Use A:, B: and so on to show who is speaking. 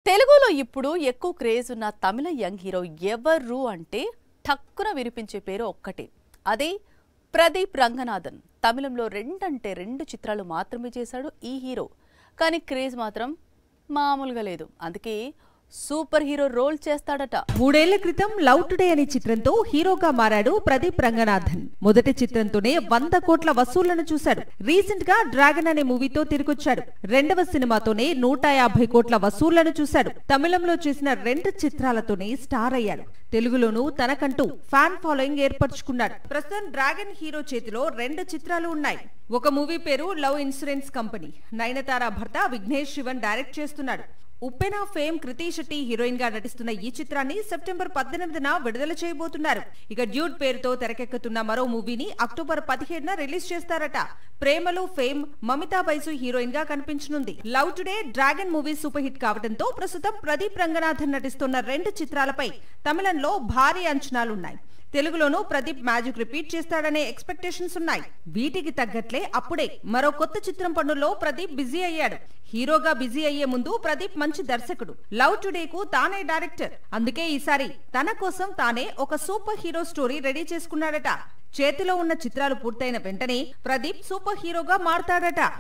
A: తెలుగులో ఇప్పుడు ఎక్కువ క్రేజ్ ఉన్న తమిళ యంగ్ హీరో ఎవరు అంటే ఠక్కున వినిపించే పేరు ఒక్కటే. అదే ప్రదీప్ రంగనాథన్. తమిళంలో రెండు చిత్రాలు మాత్రమే చేశాడు ఈ హీరో. కానీ క్రేజ్ మాత్రం మామూలుగా లేదు. అందుకే సూపర్ హీరో రోల్ చేస్తాడట.
B: 3 ఏళ్ల క్రితం లవ్ టుడే అనే చిత్రంతో హీరోగా మారాడు ప్రదీప్ రంగనాథన్. మొదటి చిత్రంతోనే 100 కోట్ల వసూళ్లను చూశాడు. రీసెంట్ గా డ్రాగన్ అనే మూవీతో తిరిగొచ్చాడు. రెండవ సినిమాతోనే 150 కోట్ల వసూళ్లను చూశాడు. తమిళంలో చేసిన 2 చిత్రాలతోనే స్టార్ అయ్యాడు. తెలుగులోనూ తనకంటూ ఫ్యాన్ ఫాలోయింగ్ ఏర్పరచుకున్నాడు. ప్రస్తుతం డ్రాగన్ హీరో చేతిలో 2 చిత్రాలు ఉన్నాయి. ఒక మూవీ పేరు లవ్ ఇన్సూరెన్స్ కంపెనీ. నయనతార భర్త విఘ్నేష్ శివన్ డైరెక్ట్ చేస్తున్నాడు. ఉప్పెన ఫేమ్ కృతి శెట్టి హీరోయిన్ గా నటిస్తున్న ఈ చిత్రాన్ని సెప్టెంబర్ 18న విడుదల చేయబోతున్నారు. ఇక డ్యూడ్ పేరుతో తెరకెక్కుతున్న మరో మూవీని అక్టోబర్ 17న రిలీజ్ చేస్తారట. ప్రేమలో ఫేమ్ మమితా బైజు హీరోయిన్ గా కనిపించనుంది. Love Today Dragon movie super hit కావడంతో ప్రస్తుతం ప్రదీప్ రంగనాథన్ నటిస్తున్న 2 చిత్రాలపై తమిళంలో భారీ అంచనాలున్నాయి. తెలుగులోనూ ప్రదీప్ మ్యాజిక్ రిపీట్ చేస్తాడనే ఎక్స్పెక్టేషన్స్ ఉన్నాయి. వీటికి తగ్గట్లే అప్పుడే మరో కొత్త చిత్రం పనుల్లో ప్రదీప్ బిజీ అయ్యాడు. హీరోగా బిజీ అయ్యే ముందు ప్రదీప్ మంచి దర్శకుడు. లవ్ టుడేకు తానే డైరెక్టర్. అందుకే ఈసారి తన కోసం తానే ఒక సూపర్ హీరో స్టోరీ రెడీ చేసుకున్నాడట. చేతిలో ఉన్న చిత్రాలు పూర్తయిన వెంటనే ప్రదీప్ సూపర్ హీరోగా మారతాడట.